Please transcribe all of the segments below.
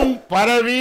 உலகெங்கும் பரவி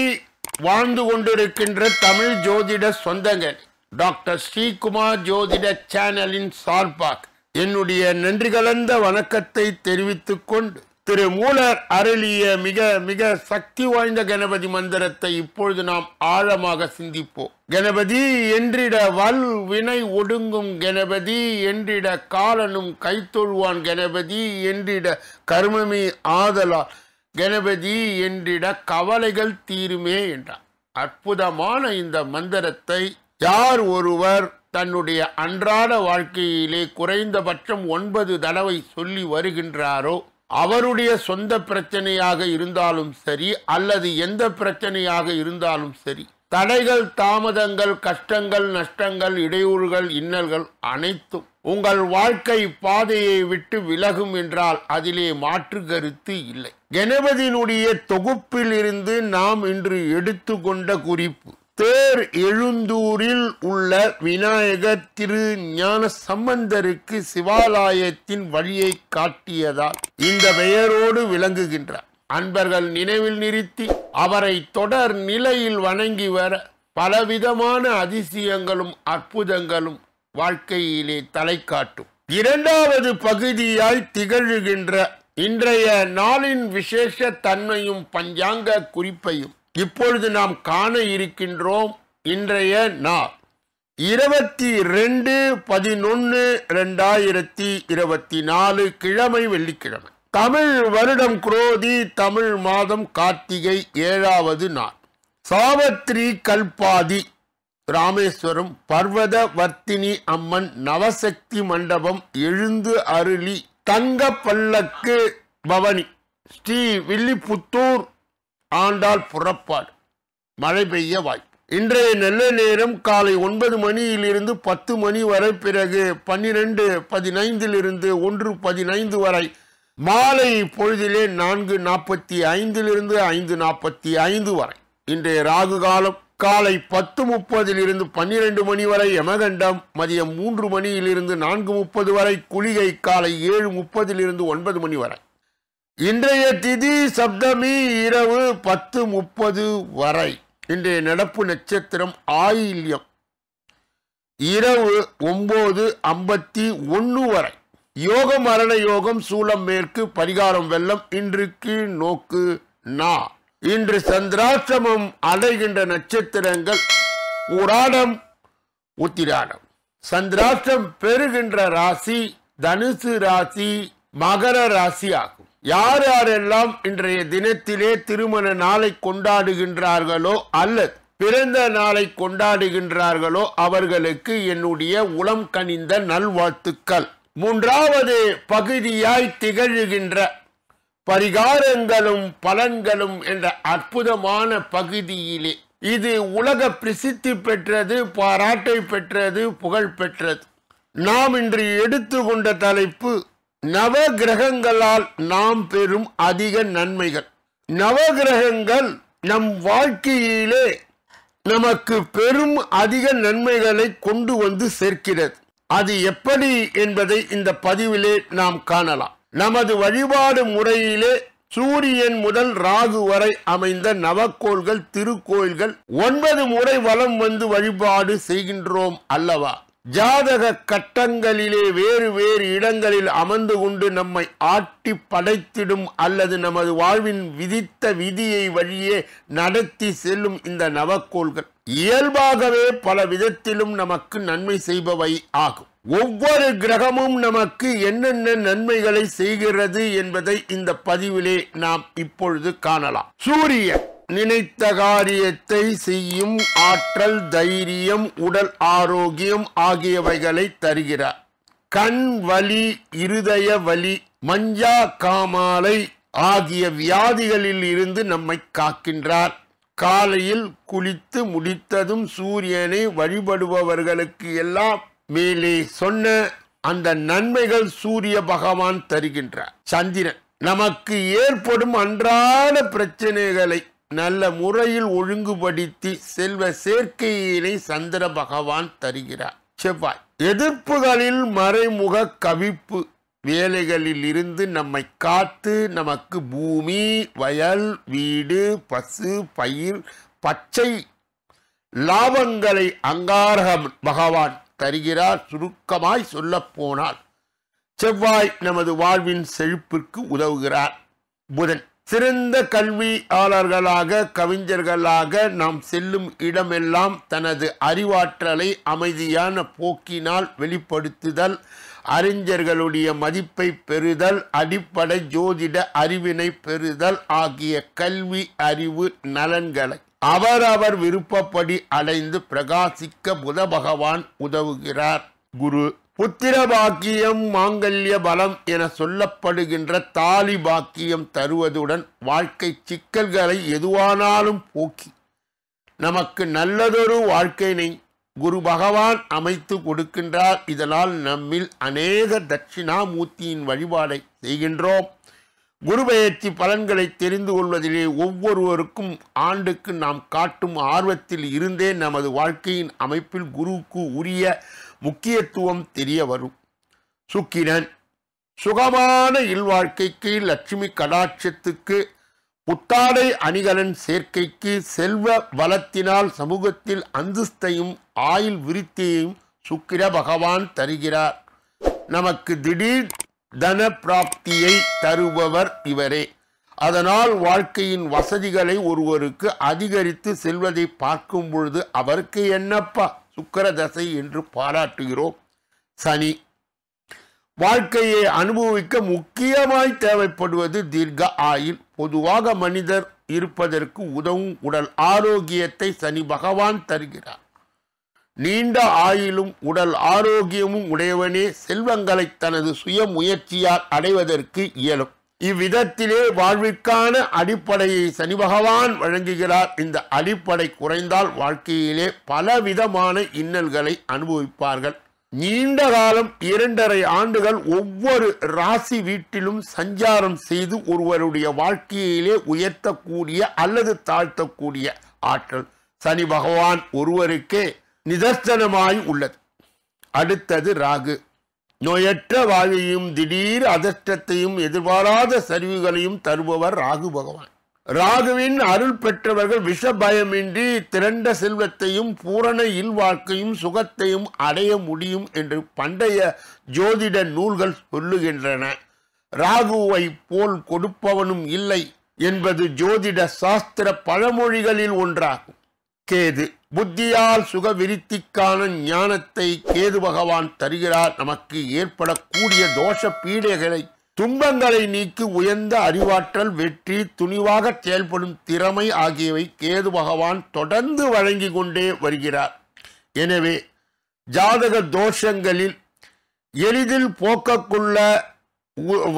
வாழ்ந்து கொண்டிருக்கின்ற தமிழ் ஜோதிட சொந்தங்கள் டாக்டர் ஸ்ரீகுமார் ஜோதிட சேனலின் சார்பாக என்னுடைய நன்றி கலந்த வணக்கத்தை தெரிவித்துக் கொண்டு திரு மூலர் அருளிய மிக மிக சக்தி வாய்ந்த கணபதி மந்திரத்தை இப்பொழுது நாம் ஆழமாக சிந்திப்போம். கணபதி என்றிட வல் வினை ஒடுங்கும், கணபதி என்றிட காலனும் கைத்தொழுவான், கணபதி என்றிட கர்மமே ஆதலால், கணபதி என்றிட கவலைகள் தீருமே என்றார். அற்புதமான இந்த மந்திரத்தை யார் ஒருவர் தன்னுடைய அன்றாட வாழ்க்கையிலே குறைந்தபட்சம் 9 தடவை சொல்லி வருகின்றாரோ அவருடைய சொந்த பிரச்சனையாக இருந்தாலும் சரி அல்லது எந்த பிரச்சனையாக இருந்தாலும் சரி, தடைகள், தாமதங்கள், கஷ்டங்கள், நஷ்டங்கள், இடையூறுகள், இன்னல்கள் அனைத்தும் உங்கள் வாழ்க்கை பாதையை விட்டு விலகும் என்றால் அதிலே மாற்று கருத்து இல்லை. கணபதியினுடைய தொகுப்பில் இருந்து நாம் இன்று எடுத்துக்கொண்ட குறிப்பு தேர் எழுந்தூரில் உள்ள விநாயகர் திரு ஞான சம்பந்தருக்கு சிவாலயத்தின் வழியை காட்டியதால் இந்த பெயரோடு விளங்குகின்றார். அன்பர்கள் நினைவில் நிறுத்தி அவரை தொடர் நிலையில் வணங்கி வர பலவிதமான அதிசயங்களும் அற்புதங்களும் வாழ்க்கையிலே தலை காட்டும். இரண்டாவது பகுதியாய் திகழ்கின்ற இன்றைய நாளின் விசேஷ தன்மையும் பஞ்சாங்க குறிப்பையும் இப்பொழுது நாம் காண இருக்கின்றோம். இன்றைய நாள் 22/11/2024 கிழமை, வெள்ளிக்கிழமை. தமிழ் வருடம் குரோதி, தமிழ் மாதம் கார்த்திகை, 7வது நாள். சாவத்ரி கல்பாதி ராமேஸ்வரம் பர்வத வர்த்தினி அம்மன் நவசக்தி மண்டபம் எழுந்து அருளி தங்க பல்லக்கு பவனி ஸ்ரீ வில்லிபுத்தூர் ஆண்டாள் புறப்பாடு. மழை பெய்ய வாய்ப்பு. இன்றைய நல்ல நேரம் காலை 9 மணியிலிருந்து 10 மணி வரை, பிறகு 12:15 1:15 வரை, மாலை பொழுதிலே 4:45 5:45 வரை. இன்றைய ராகு காலம் காலை 10:30 12 மணி வரை, யமகண்டம் மதியம் 3 மணியிலிருந்து 4:30 வரை, குளிகை காலை 7:30 9 மணி வரை. இன்றைய திதி சப்தமி இரவு 10:30 வரை. இன்றைய நடப்பு நட்சத்திரம் ஆயில்யம் இரவு 9:51 வரை. யோகம் மரண யோகம், சூலம் மேற்கு, பரிகாரம் வெள்ளம். இன்றுக்கு நோக்கு நா. இன்று சந்திராஷ்டமம் அடைகின்ற நட்சத்திரங்கள் உராடம், உத்திராடம். சந்திராஷ்டம் பெறுகின்ற ராசி தனுசு ராசி, மகர ராசி ஆகும். யார் யாரெல்லாம் இன்றைய தினத்திலே திருமண நாளை கொண்டாடுகின்றார்களோ அல்லது பிறந்த நாளை கொண்டாடுகின்றார்களோ அவர்களுக்கு என்னுடைய உளம் கனிந்த நல்வாழ்த்துக்கள். மூன்றாவது பகுதியாய் திகழ்கின்ற பரிகாரங்களும் பலன்களும் என்ற அற்புதமான பகுதியிலே இது உலக பிரசித்தி பெற்றது, பாராட்டை பெற்றது, புகழ் பெற்றது. நாம் இன்று எடுத்துக்கொண்ட தலைப்பு நவ கிரகங்களால் நாம் பெறும் அதிக நன்மைகள். நவகிரகங்கள் நம் வாழ்க்கையிலே நமக்கு பெரும் அதிக நன்மைகளை கொண்டு வந்து சேர்க்கிறது. அது எப்படி என்பதை இந்த பதிவிலே நாம் காணலாம். நமது வழிபாடு முறையிலே சூரியன் முதல் ராகு வரை அமைந்த நவக்கோள்கள், திருக்கோயில்கள் 9 முறை வலம் வந்து வழிபாடு செய்கின்றோம் அல்லவா? ஜாதக கட்டங்களிலே வேறு வேறு இடங்களில் அமர்ந்து கொண்டு நம்மை ஆட்டி படைத்திடும் அல்லது நமது வாழ்வின் விதித்த விதியை வழியே நடத்தி செல்லும் இந்த நவக்கோள்கள் இயல்பாகவே பல விதத்திலும் நமக்கு நன்மை செய்பவை ஆகும். ஒவ்வொரு கிரகமும் நமக்கு என்னென்ன நன்மைகளை செய்கிறது என்பதை இந்த பதிவிலே நாம் இப்பொழுது காணலாம். சூரியன் நினைத்த காரியத்தை செய்யும் ஆற்றல், தைரியம், உடல் ஆரோக்கியம் ஆகியவைகளை தருகிறார். கண் வலி, இருதய வலி, மஞ்சா காமாலை ஆகிய வியாதிகளில் இருந்து நம்மை காக்கின்றார். காலையில் குளித்து முடித்ததும் சூரியனை வழிபடுபவர்களுக்கு எல்லாம் மேலே சொன்ன அந்த நன்மைகள் சூரிய பகவான் தருகின்றார். சந்திரன் நமக்கு ஏற்படும் அன்றாட பிரச்சனைகளை நல்ல முறையில் ஒழுங்குபடுத்தி செல்வ சேர்க்கையினை சந்திர பகவான் தருகிறார். செவ்வாய் எதிர்ப்புகளில் மறைமுக கவிப்பு, வேலைகளில் இருந்து நம்மை காத்து நமக்கு பூமி, வயல், வீடு, பசு, பயிர், பச்சை லாபங்களை அங்காரக பகவான் தருகிறார். சுருக்கமாய் சொல்ல போனால் செவ்வாய் நமது வாழ்வின் செழிப்பிற்கு உதவுகிறார். புதன் சிறந்த கல்வியாளர்களாக, கவிஞர்களாக நாம் செல்லும் இடமெல்லாம் தனது அறிவாற்றலை அமைதியான போக்கினால் வெளிப்படுத்துதல், அறிஞர்களுடைய மதிப்பை பெறுதல், அடிப்படை ஜோதிட அறிவினை பெறுதல் ஆகிய கல்வி அறிவு நலன்களை அவரவர் விருப்பப்படி அடைந்து பிரகாசிக்க புத பகவான் உதவுகிறார். குரு புத்திர பாக்கியம், மாங்கல்ய பலம் என சொல்லப்படுகின்ற தாலி பாக்கியம் தருவதுடன் வாழ்க்கை சிக்கல்களை எதுவானாலும் போக்கி நமக்கு நல்லதொரு வாழ்க்கையினை குரு பகவான் அமைத்து கொடுக்கின்றார். இதனால் நம்மில் அநேக தட்சிணாமூர்த்தியின் வழிபாடை செய்கின்றோம். குரு பெயர்ச்சி பலன்களை தெரிந்து கொள்வதிலே ஒவ்வொருவருக்கும் ஆண்டுக்கு நாம் காட்டும் ஆர்வத்தில் இருந்தே நமது வாழ்க்கையின் அமைப்பில் குருவுக்கு உரிய முக்கியத்துவம் தெரிய வரும். சுக்கிரன் சுகமான இல்வாழ்க்கைக்கு, லட்சுமி கடாட்சத்துக்கு, புத்தாடை அணிகலன் சேர்க்கைக்கு, செல்வ வளத்தினால் சமூகத்தில் அந்தஸ்தையும் ஆயுள் விருத்தியையும் சுக்கிர பகவான் தருகிறார். நமக்கு திடீர் தன பிராப்தியை தருபவர் இவரே. அதனால் வாழ்க்கையின் வசதிகளை ஒருவருக்கு அதிகரித்து செல்வதை பார்க்கும் பொழுது அவருக்கு என்னப்பா சுக்கிர தசை என்று பாராட்டுகிறோம். சனி வாழ்க்கையை அனுபவிக்க முக்கியமாய் தேவைப்படுவது தீர்க்க ஆயுள். பொதுவாக மனிதர் இருப்பதற்கு உதவும் உடல் ஆரோக்கியத்தை சனி பகவான் தருகிறார். நீண்ட ஆயுளும் உடல் ஆரோக்கியமும் உடையவனே செல்வங்களை தனது சுய முயற்சியால் அடைவதற்கு இயலும். இவ்விதத்திலே வாழ்விற்கான அடிப்படையை சனி பகவான் வழங்குகிறார். இந்த அடிப்படை குறைந்தால் வாழ்க்கையிலே பலவிதமான இன்னல்களை அனுபவிப்பார்கள். நீண்ட காலம் 2.5 ஆண்டுகள் ஒவ்வொரு ராசி வீட்டிலும் சஞ்சாரம் செய்து ஒருவருடைய வாழ்க்கையிலே உயர்த்தக்கூடிய அல்லது தாழ்த்தக்கூடிய ஆற்றல் சனி பகவான் ஒருவருக்கே நிதர்சனமாய் உள்ளது. அடுத்தது ராகு. நோயற்ற வாழ்வையும் திடீர் அதிர்ஷ்டத்தையும் எதிர்பாராத சரிவுகளையும் தருபவர் ராகு பகவான். ராகுவின் அருள் பெற்றவர்கள் விஷ பயமின்றி திரண்ட செல்வத்தையும் பூரண இல்வாழ்க்கையும் சுகத்தையும் அடைய முடியும் என்று பண்டைய ஜோதிட நூல்கள் சொல்லுகின்றன. ராகுவை போல் கொடுப்பவனும் இல்லை என்பது ஜோதிட சாஸ்திர பழமொழிகளில் ஒன்றாகும். கேது புத்தியால் சுக விருத்திக்கான ஞானத்தை கேது பகவான் தருகிறார். நமக்கு ஏற்படக்கூடிய தோஷ பீடைகளை, துன்பங்களை நீக்கி உயர்ந்த அறிவாற்றல், வெற்றி, துணிவாக செயல்படும் திறமை ஆகியவை கேது பகவான் தொடர்ந்து வழங்கி கொண்டே வருகிறார். எனவே ஜாதக தோஷங்களில் எளிதில் போக்கக்குள்ள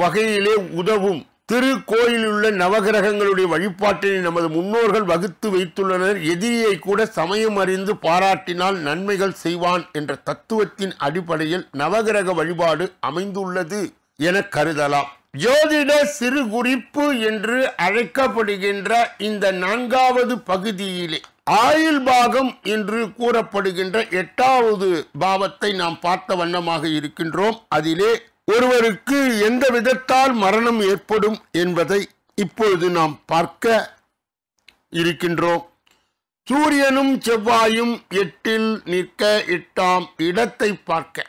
வகையிலே உதவும் திருக்கோயிலில் உள்ள நவகிரகங்களுடைய வழிபாட்டினை நமது முன்னோர்கள் வகுத்து வைத்துள்ளனர். எதிரியை கூட சமயம் அறிந்து பாராட்டினால் நன்மைகள் செய்வான் என்ற தத்துவத்தின் அடிப்படையில் நவகிரக வழிபாடு அமைந்துள்ளது என கருதலாம். ஜோதிட சிறு குறிப்பு என்று அழைக்கப்படுகின்ற இந்த 4வது பகுதியிலே ஆயுள் பாகம் என்று கூறப்படுகின்ற 8வது பாவத்தை நாம் பார்த்த வண்ணமாக இருக்கின்றோம். அதிலே ஒருவருக்கு எந்த விதத்தால் மரணம் ஏற்படும் என்பதை இப்பொழுது நாம் பார்க்க இருக்கின்றோம். சூரியனும் செவ்வாயும் 8இல் நிற்க 8ஆம் இடத்தை பார்க்க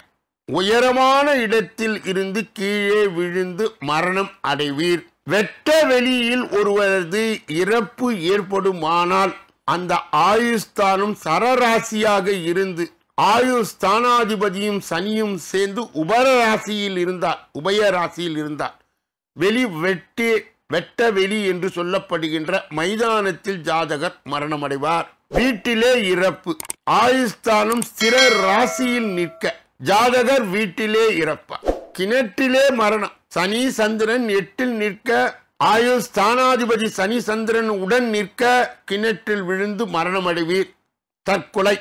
உயரமான இடத்தில் இருந்து கீழே விழுந்து மரணம் அடைவீர். வெட்ட வெளியில் ஒருவரது இறப்பு ஏற்படுமானால் அந்த ஆயுஸ்தானம் சரராசியாக இருந்து ஆயுஸ்தானாதிபதியும் சனியும் சேர்ந்து உபயராசியில் இருந்தார் வெட்ட வெளி என்று சொல்லப்படுகின்ற மைதானத்தில் ஜாதகர் மரணம் அடைவார். வீட்டிலே இறப்பு, ஆயுஸ்தானம் ஸ்திர ராசியில் நிற்க ஜாதகர் வீட்டிலே இறப்பார். கிணற்றிலே மரணம், சனி சந்திரன் 8இல் நிற்க ஆயுஸ்தானாதிபதி சனி சந்திரன் உடன் நிற்க கிணற்றில் விழுந்து மரணம் அடைவீர். தற்கொலை,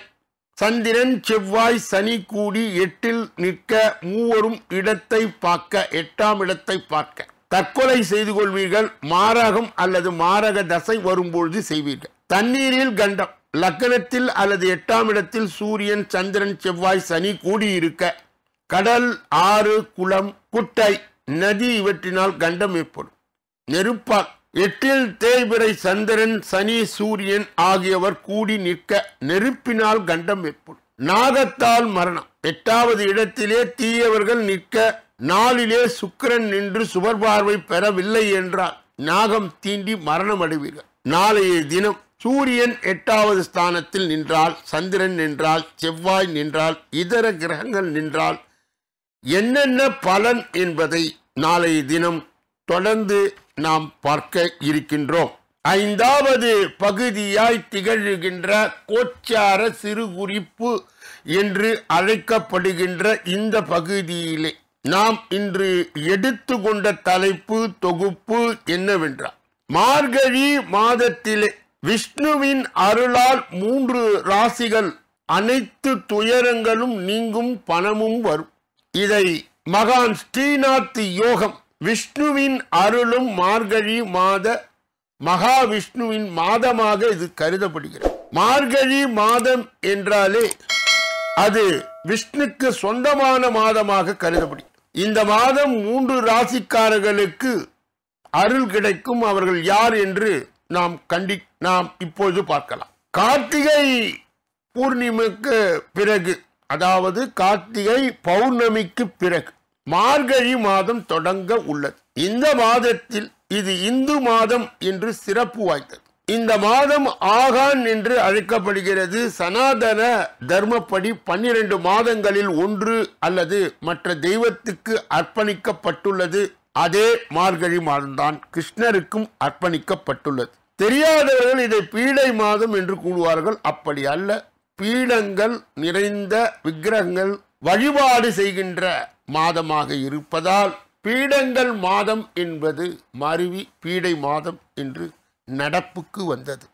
சந்திரன் செவ்வாய் சனி கூடி 8இல் நிற்க மூவரும் இடத்தை பார்க்க 8ஆம் இடத்தை பார்க்க தற்கொலை செய்து கொள்வீர்கள். மாரகம் அல்லது மாரக தசை வரும்பொழுது செய்வீர்கள். தண்ணீரில் கண்டம், லக்னத்தில் அல்லது 8ஆம் இடத்தில் சூரியன் சந்திரன் செவ்வாய் சனி கூடியிருக்க கடல், ஆறு, குளம், குட்டை, நதி இவற்றினால் கண்டம் ஏற்படும். நெருப்பால் 8 தேய்பிறை சந்திரன், சனி, சூரியன் ஆகியவர் கூடி நிற்க நெருப்பினால் கண்டம் ஏற்படும். நாகத்தால் மரணம். 8வது இடத்திலே தீயவர்கள் நிற்க 4லே சுக்கிரன் நின்று சுபர் பார்வை பெறவில்லை என்றால் நாகம் தீண்டி மரணம் அடைவீர்கள். நாளைய தினம் சூரியன் 8வது ஸ்தானத்தில் நின்றால், சந்திரன் நின்றால், செவ்வாய் நின்றால், இதர கிரகங்கள் நின்றால் என்னென்ன பலன் என்பதை நாளைய தினம் தொடர்ந்து நாம் பார்க்க இருக்கின்றோம். 5வது பகுதியாய் திகழ்கின்ற கோச்சார சிறு குறிப்பு என்று அழைக்கப்படுகின்ற இந்த பகுதியிலே நாம் இன்று எடுத்துக்கொண்ட தலைப்பு தொகுப்பு என்னவென்றால், மார்கழி மாதத்திலே விஷ்ணுவின் அருளால் 3 ராசிகள் அனைத்து துயரங்களும் நீங்கும், பணமும் வரும். இதை மகான் ஸ்ரீநாத் யோகம் விஷ்ணுவின் அருளும் மார்கழி மாத மகாவிஷ்ணுவின் மாதமாக இது கருதப்படுகிறது. மார்கழி மாதம் என்றாலே அது விஷ்ணுக்கு சொந்தமான மாதமாக கருதப்படுகிறது. இந்த மாதம் 3 ராசிக்காரர்களுக்கு அருள் கிடைக்கும். அவர்கள் யார் என்று நாம் இப்போது பார்க்கலாம். கார்த்திகை பூர்ணிமைக்கு பிறகு, அதாவது கார்த்திகை பௌர்ணமிக்கு பிறகு மார்கழி மாதம் தொடங்க உள்ளது. இந்த மாதத்தில் இது இந்து மாதம் என்று சிறப்பு வாய்ந்தது. இந்த மாதம் ஆகான் என்று அழைக்கப்படுகிறது. சனாதன தர்மப்படி 12 மாதங்களில் ஒன்று அல்லது மற்ற தெய்வத்துக்கு அர்ப்பணிக்கப்பட்டுள்ளது. அதே மார்கழி மாதம்தான் கிருஷ்ணருக்கும் அர்ப்பணிக்கப்பட்டுள்ளது. தெரியாதவர்கள் இதை பீடை மாதம் என்று கூறுவார்கள். அப்படி அல்ல. பீடங்கள் நிறைந்த விக்கிரகங்கள் வழிபாடு செய்கின்ற மாதமாக இருப்பதால் பீடங்கள் மாதம் என்பது மருவி பீடை மாதம் என்று நடப்புக்கு வந்தது.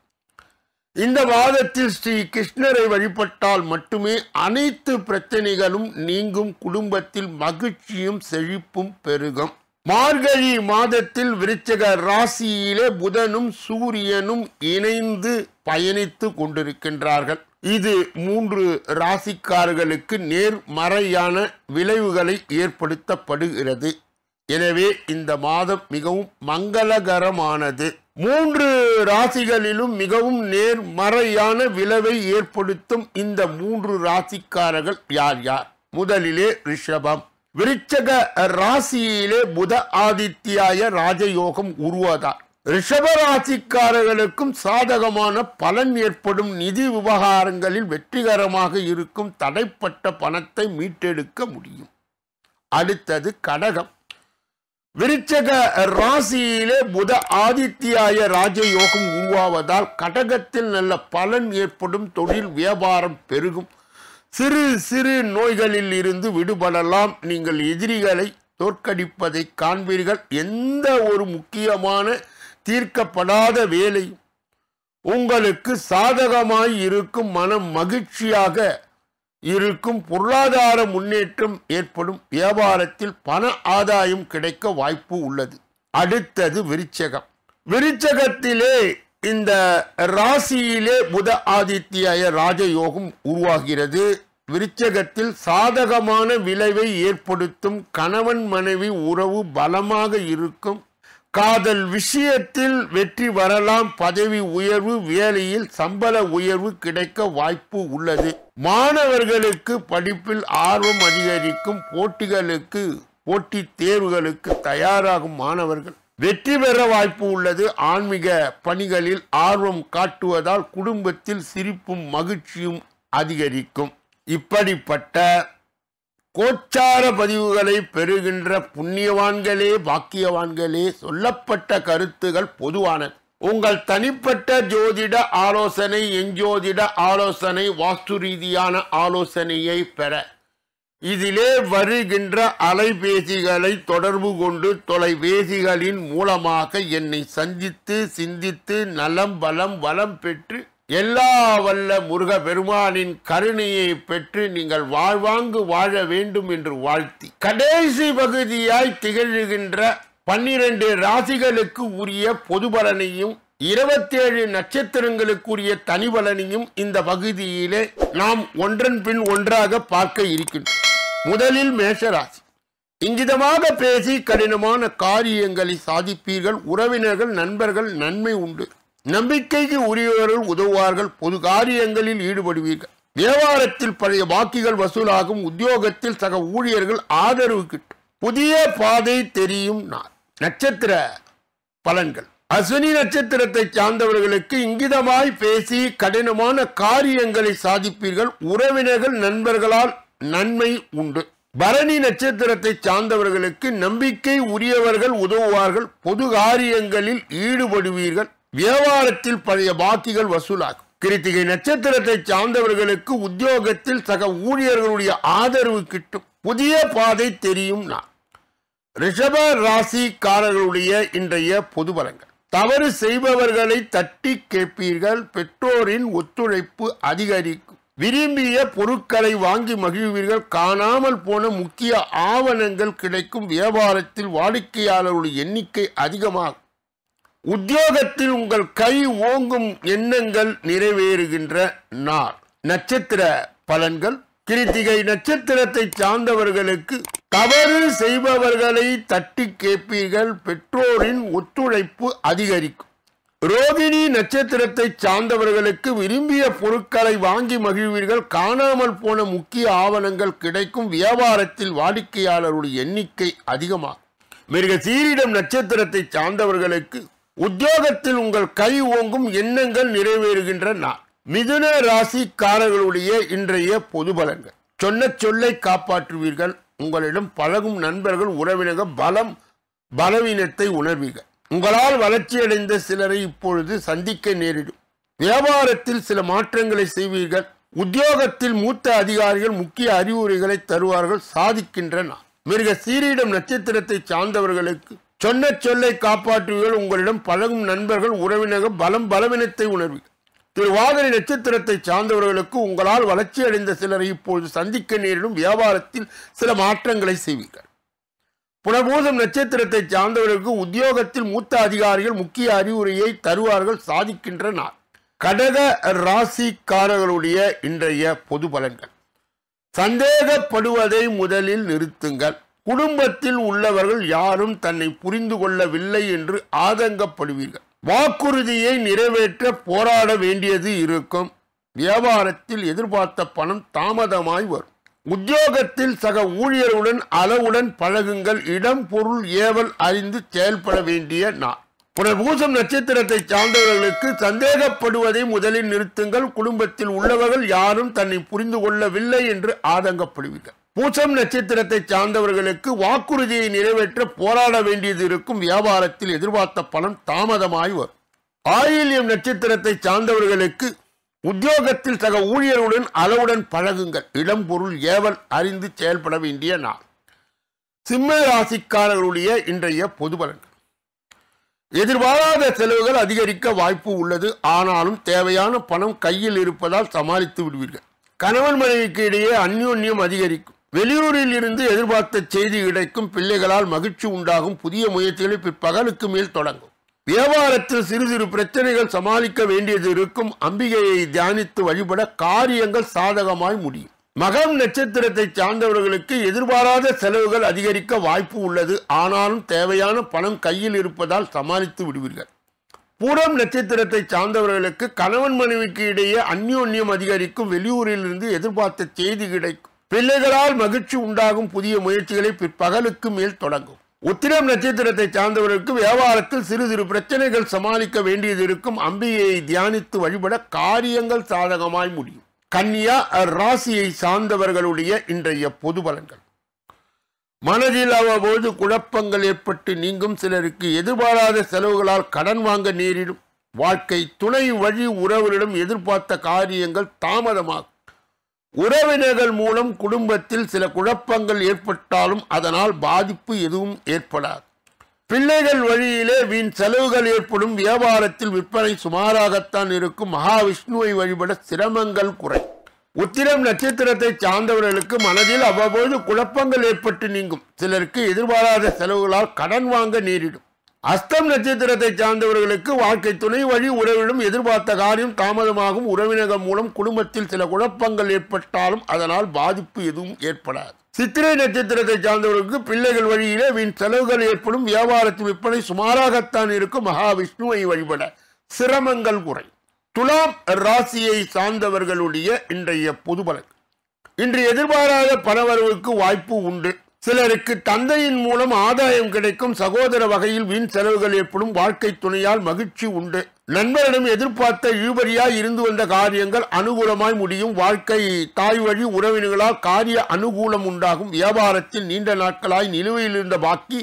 இந்த மாதத்தில் ஸ்ரீ கிருஷ்ணரை வழிபட்டால் மட்டுமே அனைத்து பிரச்சனைகளும் நீங்கும், குடும்பத்தில் மகிழ்ச்சியும் செழிப்பும் பெருகும். மார்கழி மாதத்தில் விருச்சிக ராசியிலே புதனும் சூரியனும் இணைந்து பயணித்து கொண்டிருக்கின்றார்கள். இது 3 ராசிக்காரர்களுக்கு நேர்மறையான விளைவுகளை ஏற்படுத்தப்படுகிறது. எனவே இந்த மாதம் மிகவும் மங்களகரமானது. 3 ராசிகளிலும் மிகவும் நேர்மறையான விளைவை ஏற்படுத்தும் இந்த 3 ராசிக்காரர்கள் யார் யார்? முதலிலே ரிஷபம். விருச்சக ராசியிலே புத ஆதித்யாய ராஜயோகம் உருவாதார். ரிஷப ராசிக்காரர்களுக்கும் சாதகமான பலன் ஏற்படும். நிதி விவகாரங்களில் வெற்றிகரமாக இருக்கும். தடைப்பட்ட பணத்தை மீட்டெடுக்க முடியும். அடுத்தது கடகம். விருச்சக ராசியிலே புத ஆதித்யாய ராஜயோகம் உருவாவதால் கடகத்தில் நல்ல பலன் ஏற்படும். தொழில் வியாபாரம் பெருகும். சிறு சிறு நோய்களில் இருந்து விடுபடலாம். நீங்கள் எதிரிகளை தோற்கடிப்பதை காண்பீர்கள். எந்த ஒரு முக்கியமான தீர்க்கப்படாத வேலை உங்களுக்கு சாதகமாய் இருக்கும். மனம் மகிழ்ச்சியாக இருக்கும். பொருளாதார முன்னேற்றம் ஏற்படும். வியாபாரத்தில் பண ஆதாயம் கிடைக்க வாய்ப்பு உள்ளது. அடுத்தது விருச்சகம். விருச்சகத்திலே இந்த ராசியிலே புத ஆதித்யாய ராஜயோகம் உருவாகிறது. விருச்சகத்தில் சாதகமான விளைவை ஏற்படுத்தும். கணவன் மனைவி உறவு பலமாக இருக்கும். காதல் விஷயத்தில் வெற்றி வரலாம். பதவி உயர்வு, வேலையில் சம்பள உயர்வு கிடைக்க வாய்ப்பு உள்ளது. மாணவர்களுக்கு படிப்பில் ஆர்வம் அதிகரிக்கும். போட்டித் தேர்வுகளுக்கு தயாராகும் மாணவர்கள் வெற்றி பெற வாய்ப்பு உள்ளது. ஆன்மீக பணிகளில் ஆர்வம் காட்டுவதால் குடும்பத்தில் சிரிப்பும் மகிழ்ச்சியும் அதிகரிக்கும். இப்படிப்பட்ட கோச்சார பதிவுகளை பெறுகின்ற புண்ணியவான்களே, பாக்கியவான்களே, சொல்லப்பட்ட கருத்துகள் பொதுவானது. உங்கள் தனிப்பட்ட ஜோதிட ஆலோசனை, எஞ்சோதிட ஆலோசனை, வாஸ்து ரீதியான ஆலோசனையை பெற இதிலே வருகின்ற அலைபேசிகளை தொடர்பு கொண்டு தொலைபேசிகளின் மூலமாக என்னை சந்தித்து சிந்தித்து நலம் பலம் வளம் பெற்று எல்லா வல்ல முருக பெருமானின் கருணையை பெற்று நீங்கள் வாழ்வாங்கு வாழ வேண்டும் என்று வாழ்த்தி, கடைசி பகுதியாய் திகழ்கின்ற 12 ராசிகளுக்கு உரிய பொது பலனையும் 27 நட்சத்திரங்களுக்குரிய தனி பலனையும் இந்த பகுதியிலே நாம் ஒன்றன் பின் ஒன்றாக பார்க்க இருக்கின்றோம். முதலில் மேஷராசி. இங்கிதமாக பேசி கடினமான காரியங்களை சாதிப்பீர்கள். உறவினர்கள் நண்பர்கள் நன்மை உண்டு. நம்பிக்கைக்கு உரியவர்கள் உதவுவார்கள். பொது காரியங்களில் ஈடுபடுவீர்கள். வியாபாரத்தில் பழைய பாக்கிகள் வசூலாகும். உத்தியோகத்தில் சக ஊழியர்கள் ஆதரவு கிட்டும். புதிய பாதை தெரியும் நாள். நட்சத்திர பலன்கள். அஸ்வினி நட்சத்திரத்தை சார்ந்தவர்களுக்கு இங்கிதமாய் பேசி கடினமான காரியங்களை சாதிப்பீர்கள். உறவினர்கள் நண்பர்களால் நன்மை உண்டு. பரணி நட்சத்திரத்தை சார்ந்தவர்களுக்கு நம்பிக்கை உரியவர்கள் உதவுவார்கள். பொது காரியங்களில் ஈடுபடுவீர்கள். வியாபாரத்தில் பழைய பாக்கிகள் வசூலாகும். கிருத்திகை நட்சத்திரத்தை சார்ந்தவர்களுக்கு உத்தியோகத்தில் சக ஊழியர்களுடைய ஆதரவு கிட்டும். புதிய பாதை தெரியும் நாள். ரிஷப ராசிக்காரர்களுடைய இன்றைய பொது பலன்கள். தவறு செய்பவர்களை தட்டி கேட்பீர்கள். பெற்றோரின் ஒத்துழைப்பு அதிகரிக்கும். விரும்பிய பொருட்களை வாங்கி மகிழ்வீர்கள். காணாமல் போன முக்கிய ஆவணங்கள் கிடைக்கும். வியாபாரத்தில் வாடிக்கையாளர்களுடைய எண்ணிக்கை அதிகமாகும். உத்தியோகத்தில் உங்கள் கை ஓங்கும் எண்ணங்கள் நிறைவேறுகின்ற நாள். நட்சத்திர பலன்கள். கிருத்திகை நட்சத்திரத்தை சார்ந்தவர்களுக்கு தவறு செய்பவர்களை தட்டி கேட்பீர்கள். பெற்றோரின் ஒத்துழைப்பு அதிகரிக்கும். ரோகிணி நட்சத்திரத்தை சார்ந்தவர்களுக்கு விரும்பிய பொருட்களை வாங்கி மகிழ்வீர்கள். காணாமல் போன முக்கிய ஆவணங்கள் கிடைக்கும். வியாபாரத்தில் வாடிக்கையாளருடைய எண்ணிக்கை அதிகமாகும். மிருகசீரிடம் நட்சத்திரத்தை சார்ந்தவர்களுக்கு உத்தியோகத்தில் உங்கள் கை ஓங்கும் எண்ணங்கள் நிறைவேறுகின்ற நாள். மிதுன ராசிக்காரர்களுடைய இன்றைய பொது பலன்கள். சொன்ன சொல்லை காப்பாற்றுவீர்கள். உங்களிடம் பழகும் நண்பர்கள் உறவினர்கள் பலவீனத்தை உணர்வீர்கள். உங்களால் வளர்ச்சியடைந்த சிலரை இப்பொழுது சந்திக்க நேரிடும். வியாபாரத்தில் சில மாற்றங்களை செய்வீர்கள். உத்தியோகத்தில் மூத்த அதிகாரிகள் முக்கிய அறிவுரைகளை தருவார்கள். சாதிக்கின்ற நாள். மிருக சீரிடம் நட்சத்திரத்தை சார்ந்தவர்களுக்கு சொன்ன சொல்லை காப்பாற்றுவீர்கள். உங்களிடம் பழகும் நண்பர்கள் உறவினர்கள் பலவீனத்தை உணர்வீர்கள். திருவாதிரை நட்சத்திரத்தை சார்ந்தவர்களுக்கு உங்களால் வளர்ச்சி அடைந்த சிலரை இப்பொழுது சந்திக்க நேரிடும். வியாபாரத்தில் சில மாற்றங்களை செய்வீர்கள். புனர்பூசம் நட்சத்திரத்தை சார்ந்தவர்களுக்கு உத்தியோகத்தில் மூத்த அதிகாரிகள் முக்கிய அறிவுரையை தருவார்கள். சாதிக்கின்ற நாள். கடக ராசிக்காரர்களுடைய இன்றைய பொது பலன்கள். சந்தேகப்படுவதை முதலில் நிறுத்துங்கள். குடும்பத்தில் உள்ளவர்கள் யாரும் தன்னை புரிந்து கொள்ளவில்லை என்று ஆதங்கப்படுவீர்கள். வாக்குறுதியை நிறைவேற்ற போராட வேண்டியது இருக்கும். வியாபாரத்தில் எதிர்பார்த்த பணம் தாமதமாய் வரும். உத்தியோகத்தில் சக ஊழியருடன் அளவுடன் பழகுங்கள். இடம் பொருள் ஏவல் அறிந்து செயல்பட வேண்டிய நாள். புனர்பூசம் நட்சத்திரத்தை சார்ந்தவர்களுக்கு சந்தேகப்படுவதை முதலில் நிறுத்துங்கள். குடும்பத்தில் உள்ளவர்கள் யாரும் தன்னை புரிந்து கொள்ளவில்லை என்று ஆதங்கப்படுவீர்கள். பூசம் நட்சத்திரத்தை சார்ந்தவர்களுக்கு வாக்குறுதியை நிறைவேற்ற போராட வேண்டியது இருக்கும். வியாபாரத்தில் எதிர்பார்த்த பணம் தாமதமாய் வரும். ஆயில்யம் நட்சத்திரத்தை சார்ந்தவர்களுக்கு உத்தியோகத்தில் சக ஊழியருடன் அளவுடன் பழகுங்கள். இடம் பொருள் ஏவல் அறிந்து செயல்பட வேண்டிய நாள். சிம்ம ராசிக்காரர்களுடைய இன்றைய பொது பலன்கள். எதிர்பாராத செலவுகள் அதிகரிக்க வாய்ப்பு உள்ளது. ஆனாலும் தேவையான பணம் கையில் இருப்பதால் சமாளித்து விடுவீர்கள். கணவன் மனைவிக்கு இடையே அந்யோன்யம் அதிகரிக்கும். வெளியூரில் இருந்து எதிர்பார்த்த செய்தி கிடைக்கும். பிள்ளைகளால் மகிழ்ச்சி உண்டாகும். புதிய முயற்சிகளை பிற்பகலுக்கு மேல் தொடங்கும். வியாபாரத்தில் சிறு சிறு பிரச்சனைகள் சமாளிக்க வேண்டியது இருக்கும். அம்பிகையை தியானித்து வழிபட காரியங்கள் சாதகமாய் முடியும். மகம் நட்சத்திரத்தை சார்ந்தவர்களுக்கு எதிர்பாராத செலவுகள் அதிகரிக்க வாய்ப்பு உள்ளது. ஆனாலும் தேவையான பணம் கையில் இருப்பதால் சமாளித்து விடுவீர்கள். பூரம் நட்சத்திரத்தை சார்ந்தவர்களுக்கு கணவன் மனைவிக்கு இடையே அந்யோன்யம் அதிகரிக்கும். வெளியூரில் இருந்து எதிர்பார்த்த செய்தி கிடைக்கும். பிள்ளைகளால் மகிழ்ச்சி உண்டாகும். புதிய முயற்சிகளை பிற்பகலுக்கு மேல் தொடங்கும். உத்திரம் நட்சத்திரத்தை சார்ந்தவர்களுக்கு வியாபாரத்தில் சிறு சிறு பிரச்சனைகள் சமாளிக்க வேண்டியது இருக்கும். அம்பிகையை தியானித்து வழிபட காரியங்கள் சாதகமாய் முடியும். கன்னியா ராசியை சார்ந்தவர்களுடைய இன்றைய பொது பலன்கள். மனதில் அவ்வப்போது குழப்பங்கள் ஏற்பட்டு நீங்கும். சிலருக்கு எதிர்பாராத செலவுகளால் கடன் வாங்க நேரிடும். வாழ்க்கை துணை வழி உறவுகளிடம் எதிர்பார்த்த காரியங்கள் தாமதமாகும். உறவினர்கள் மூலம் குடும்பத்தில் சில குழப்பங்கள் ஏற்பட்டாலும் அதனால் பாதிப்பு எதுவும் ஏற்படாது. பிள்ளைகள் வழியிலே வீண் செலவுகள் ஏற்படும். வியாபாரத்தில் விற்பனை சுமாராகத்தான் இருக்கும். மகாவிஷ்ணுவை வழிபட சிரமங்கள் குறை. உத்திரம் நட்சத்திரத்தை சார்ந்தவர்களுக்கு மனதில் அவ்வப்போது குழப்பங்கள் ஏற்பட்டு நீங்கும். சிலருக்கு எதிர்பாராத செலவுகளால் கடன் வாங்க நேரிடும். அஸ்தம் நட்சத்திரத்தை சார்ந்தவர்களுக்கு வாழ்க்கை துணை வழி உறவிடம் எதிர்பார்த்த காரியம் தாமதமாகும். உறவினர்கள் மூலம் குடும்பத்தில் சில குழப்பங்கள் ஏற்பட்டாலும் அதனால் பாதிப்பு எதுவும் ஏற்படாது. சித்திரை நட்சத்திரத்தை சார்ந்தவர்களுக்கு பிள்ளைகள் வழியிலே வீண் செலவுகள் ஏற்படும். வியாபாரத்தில் விற்பனை சுமாராகத்தான் இருக்கும். மகாவிஷ்ணுவை வழிபட சிரமங்கள் குறை. துலாம் ராசியை சார்ந்தவர்களுடைய இன்றைய பொது பலன். இன்று எதிர்பாராத பணவரவுக்கு வாய்ப்பு உண்டு. சிலருக்கு தந்தையின் மூலம் ஆதாயம் கிடைக்கும். சகோதர வகையில் வீண் செலவுகள் ஏற்படும். வாழ்க்கை துணையால் மகிழ்ச்சி உண்டு. நண்பரிடம் எதிர்பார்த்த இழுபறியாய் இருந்து வந்த காரியங்கள் அனுகூலமாய் முடியும். வாழ்க்கை தாய் வழி உறவினர்களால் காரிய அனுகூலம் உண்டாகும். வியாபாரத்தில் நீண்ட நாட்களாய் நிலுவையில் இருந்த பாக்கி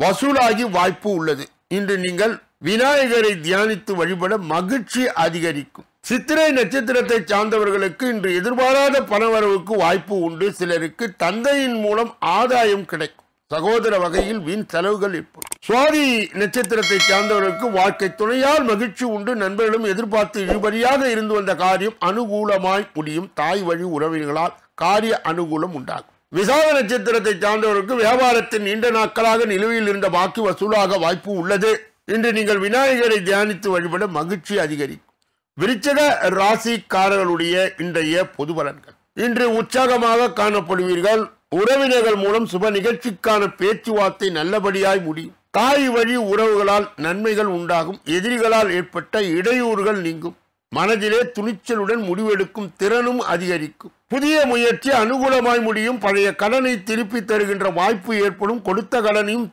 வசூலாகி வாய்ப்பு உள்ளது. இன்று நீங்கள் விநாயகரை தியானித்து வழிபட மகிழ்ச்சி அதிகரிக்கும். சித்திரை நட்சத்திரத்தை சார்ந்தவர்களுக்கு இன்று எதிர்பாராத பணவரவுக்கு வாய்ப்பு உண்டு. சிலருக்கு தந்தையின் மூலம் ஆதாயம் கிடைக்கும். சகோதர வகையில் வீண் செலவுகள் ஏற்படும். சுவாதி நட்சத்திரத்தை சார்ந்தவர்களுக்கு வாழ்க்கை துணையால் மகிழ்ச்சி உண்டு. நண்பர்களும் எதிர்பார்த்து இழுபறியாக இருந்து வந்த காரியம் அனுகூலமாய் முடியும். தாய் வழி உறவினர்களால் காரிய அனுகூலம் உண்டாகும். விசாக நட்சத்திரத்தை சார்ந்தவர்களுக்கு வியாபாரத்தின் நீண்ட நாட்களாக நிலுவையில் இருந்த பாக்கி வசூலாக வாய்ப்பு உள்ளது. இன்று நீங்கள் விநாயகரை தியானித்து வழிபட மகிழ்ச்சி அதிகரிக்கும். விருச்சிக ராசிக்காரர்களுடைய இன்றைய பொது பலன்கள். இன்று உற்சாகமாக காணப்படுவீர்கள். உறவினர்கள் மூலம் சுப நிகழ்ச்சிக்கான பேச்சுவார்த்தை நல்லபடியாய் முடியும். தாய் வழி உறவுகளால் நன்மைகள் உண்டாகும். எதிரிகளால் ஏற்பட்ட இடையூறுகள் நீங்கும். மனதிலே துணிச்சலுடன் முடிவெடுக்கும் திறனும் அதிகரிக்கும். புதிய முயற்சி அனுகூலமாய் முடியும். பழைய கடனை திருப்பி தருகின்ற வாய்ப்பு ஏற்படும். கொடுத்த கடனையும்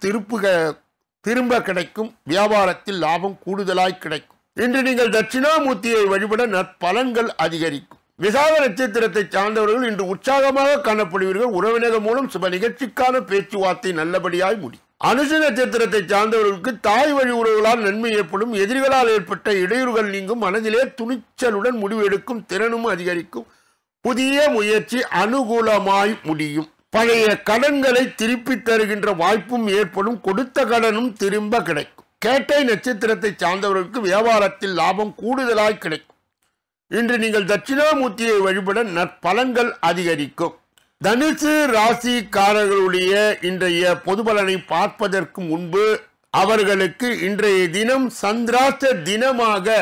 திரும்ப கிடைக்கும். வியாபாரத்தில் லாபம் கூடுதலாய் கிடைக்கும். இன்று நீங்கள் தட்சிணாமூர்த்தியை வழிபட நற்பலன்கள் அதிகரிக்கும். விசாக நட்சத்திரத்தை சார்ந்தவர்கள் இன்று உற்சாகமாக காணப்படுவீர்கள். உறவினர்கள் மூலம் சுப நிகழ்ச்சிக்கான பேச்சுவார்த்தை நல்லபடியாய் முடியும். அனுச நட்சத்திரத்தை சார்ந்தவர்களுக்கு தாய் வழி உறவுகளால் நன்மை ஏற்படும். எதிரிகளால் ஏற்பட்ட இடையூறுகள் நீங்கும். மனதிலே துணிச்சலுடன் முடிவெடுக்கும் திறனும் அதிகரிக்கும். புதிய முயற்சி அனுகூலமாய் முடியும். பழைய கடன்களை திருப்பி தருகின்ற வாய்ப்பும் ஏற்படும். கொடுத்த கடனும் திரும்ப கிடைக்கும். கேட்டை நட்சத்திரத்தை சார்ந்தவர்களுக்கு வியாபாரத்தில் லாபம் கூடுதலாய் கிடைக்கும். இன்று நீங்கள் தட்சிணாமூர்த்தியை வழிபட நற்பலன்கள் அதிகரிக்கும். தனுசு ராசிக்காரர்களுடைய இன்றைய பொது பலனை பார்ப்பதற்கு முன்பு அவர்களுக்கு இன்றைய தினம் சந்திராஷ்ட தினமாக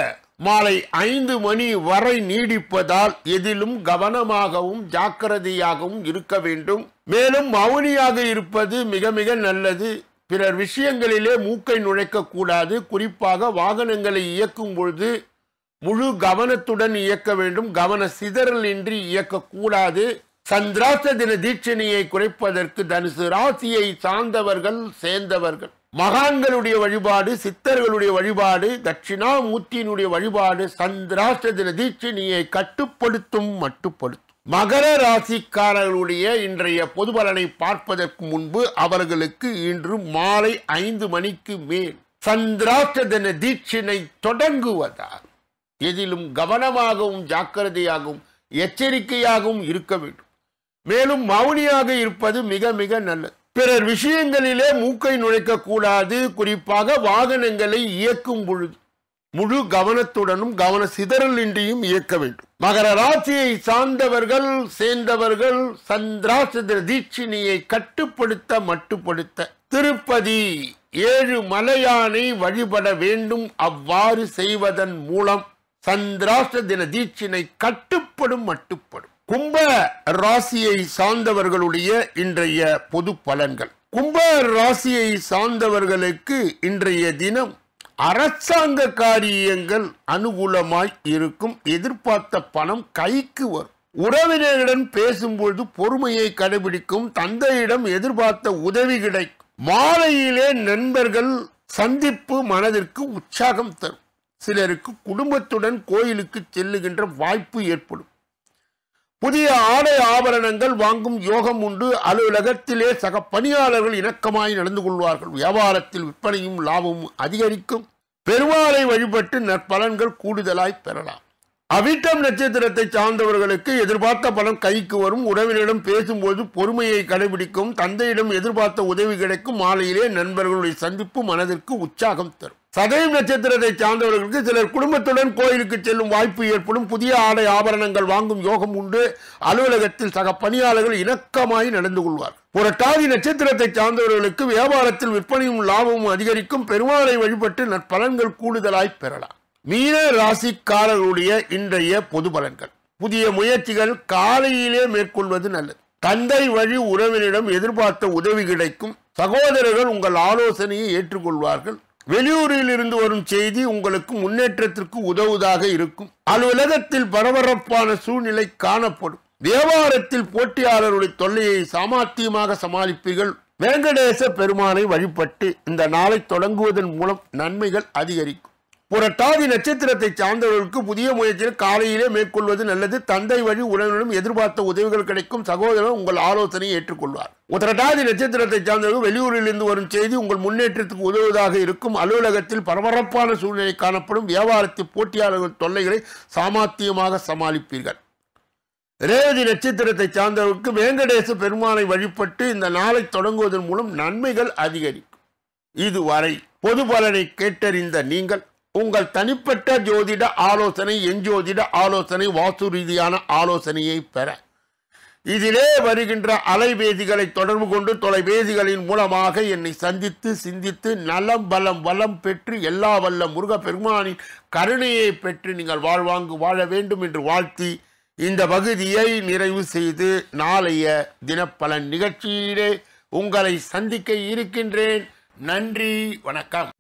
மாலை 5 மணி வரை நீடிப்பதால் எதிலும் கவனமாகவும் ஜாக்கிரதையாகவும் இருக்க வேண்டும். மேலும் மௌனியாக இருப்பது மிக மிக நல்லது. பிறர் விஷயங்களிலே மூக்கை நுழைக்க கூடாது. குறிப்பாக வாகனங்களை இயக்கும் பொழுது முழு கவனத்துடன் இயக்க வேண்டும். கவன சிதறல் இன்றி இயக்கக்கூடாது. சந்திராஷ்ட தின தீட்சணையை குறைப்பதற்கு தனுசு ராசியை சார்ந்தவர்கள் சேர்ந்தவர்கள் மகான்களுடைய வழிபாடு, சித்தர்களுடைய வழிபாடு, தட்சிணாமூர்த்தியினுடைய வழிபாடு சந்திராஷ்ட தின தீட்சணையை மட்டுப்படுத்தும். மகர ராசிக்காரர்களுடைய இன்றைய பொது பலனை பார்ப்பதற்கு முன்பு அவர்களுக்கு இன்று மாலை 5 மணிக்கு மேல் சந்திராஷ்ட தின தீட்சணை தொடங்குவதால் எதிலும் கவனமாகவும் ஜாக்கிரதையாகவும் எச்சரிக்கையாகவும் இருக்க வேண்டும். மேலும் மௌனியாக இருப்பது மிக மிக நல்லது. பிறர் விஷயங்களிலே மூக்கை நுழைக்க கூடாது. குறிப்பாக வாகனங்களை இயக்கும் பொழுது முழு கவனத்துடனும் கவன சிதறலின்றியும் இயக்க வேண்டும். மகர ராசியை சார்ந்தவர்கள் சேர்ந்தவர்கள் சந்திராஷ்ட தீட்சணையை மட்டுப்படுத்த திருப்பதி 7 மலையானை வழிபட வேண்டும். அவ்வாறு செய்வதன் மூலம் சந்திராஷ்ட தின தீட்சணை மட்டுப்படும். கும்ப ராசியை சார்ந்தவர்களுடைய இன்றைய பொது பலன்கள். கும்ப ராசியை சார்ந்தவர்களுக்கு இன்றைய தினம் அரசாங்க காரியங்கள் அனுகூலமாய் இருக்கும். எதிர்பார்த்த பணம் கைக்கு வரும். உறவினரிடம் பேசும்பொழுது பொறுமையை கடைபிடிக்கும். தந்தையிடம் எதிர்பார்த்த உதவி கிடைக்கும். மாலையிலே நண்பர்கள் சந்திப்பு மனதிற்கு உற்சாகம் தரும். சிலருக்கு குடும்பத்துடன் கோயிலுக்கு செல்லுகின்ற வாய்ப்பு ஏற்படும். புதிய ஆடை ஆபரணங்கள் வாங்கும் யோகம் உண்டு. அலுவலகத்திலே சக பணியாளர்கள் இணக்கமாய் நடந்து கொள்வார்கள். வியாபாரத்தில் விற்பனையும் லாபமும் அதிகரிக்கும். பெருமாளை வழிபட்டு நற்பலன்கள் கூடுதலாய் பெறலாம். அவிட்டம் நட்சத்திரத்தை சார்ந்தவர்களுக்கு எதிர்பார்த்த பணம் கைக்கு வரும். உறவினரிடம் பேசும்போது பொறுமையை கடைபிடிக்கும். தந்தையிடம் எதிர்பார்த்த உதவி கிடைக்கும். மாலையிலே நண்பர்களுடைய சந்திப்பு மனதிற்கு உற்சாகம் தரும். சதயம் நட்சத்திரத்தை சார்ந்தவர்களுக்கு சிலர் குடும்பத்துடன் கோயிலுக்கு செல்லும் வாய்ப்பு ஏற்படும். புதிய ஆடை ஆபரணங்கள் வாங்கும் யோகம் உண்டு. அலுவலகத்தில் சக பணியாளர்கள் இணக்கமாய் நடந்து கொள்வார். புரட்டாதி நட்சத்திரத்தை சார்ந்தவர்களுக்கு வியாபாரத்தில் விற்பனையும் லாபமும் அதிகரிக்கும். பெருமாளை வழிபட்டு நற்பலன்கள் கூடுதலாய் பெறலாம். மீன ராசிக்காரர்களுடைய இன்றைய பொது பலன்கள். புதிய முயற்சிகள் காலையிலே மேற்கொள்வது நல்லது. தந்தை வழி உறவினரிடம் எதிர்பார்த்த உதவி கிடைக்கும். சகோதரர்கள் உங்கள் ஆலோசனையை ஏற்றுக்கொள்வார்கள். வெளியூரில் இருந்து வரும் செய்தி உங்களுக்கு முன்னேற்றத்திற்கு உதவுவதாக இருக்கும். அலுவலகத்தில் பரபரப்பான சூழ்நிலை காணப்படும். வியாபாரத்தில் போட்டியாளர்களுடைய தொல்லையை சாமர்த்தியமாக சமாளிப்பீர்கள். வெங்கடேச பெருமானை வழிபட்டு இந்த நாளை தொடங்குவதன் மூலம் நன்மைகள் அதிகரிக்கும். புரட்டாதி நட்சத்திரத்தை சார்ந்தவர்களுக்கு புதிய முயற்சியில் காலையிலே மேற்கொள்வது நல்லது. தந்தை வழி உறவினரும் எதிர்பார்த்த உதவிகள் கிடைக்கும். சகோதரர் உங்கள் ஆலோசனையை ஏற்றுக்கொள்வார். உத்திரட்டாதி நட்சத்திரத்தை சார்ந்தவர்கள் வெளியூரில் இருந்து வரும் செய்தி உங்கள் முன்னேற்றத்துக்கு உதவுவதாக இருக்கும். அலுவலகத்தில் பரபரப்பான சூழ்நிலை காணப்படும். வியாபாரத்தில் போட்டியாளர்கள் தொல்லைகளை சாமர்த்தியமாக சமாளிப்பீர்கள். ரேவதி நட்சத்திரத்தை சார்ந்தவர்களுக்கு வெங்கடேச பெருமானை வழிபட்டு இந்த நாளை தொடங்குவதன் மூலம் நன்மைகள் அதிகரிக்கும். இதுவரை பொது பலனை கேட்டறிந்த நீங்கள் உங்கள் தனிப்பட்ட ஜோதிட ஆலோசனை, எஞ்சோதிட ஆலோசனை, வாஸ்து ரீதியான ஆலோசனையை பெற இதிலே வருகின்ற அலைபேசிகளை தொடர்பு கொண்டு தொலைபேசிகளின் மூலமாக என்னை சந்தித்து சிந்தித்து நலம் பலம் வளம் பெற்று எல்லா வல்ல முருக பெருமானின் கருணையை பெற்று நீங்கள் வாழ்வாங்கு வாழ வேண்டும் என்று வாழ்த்தி இந்த பகுதியை நிறைவு செய்து நாளைய தினப்பலன் நிகழ்ச்சியிலே உங்களை சந்திக்க இருக்கின்றேன். நன்றி, வணக்கம்.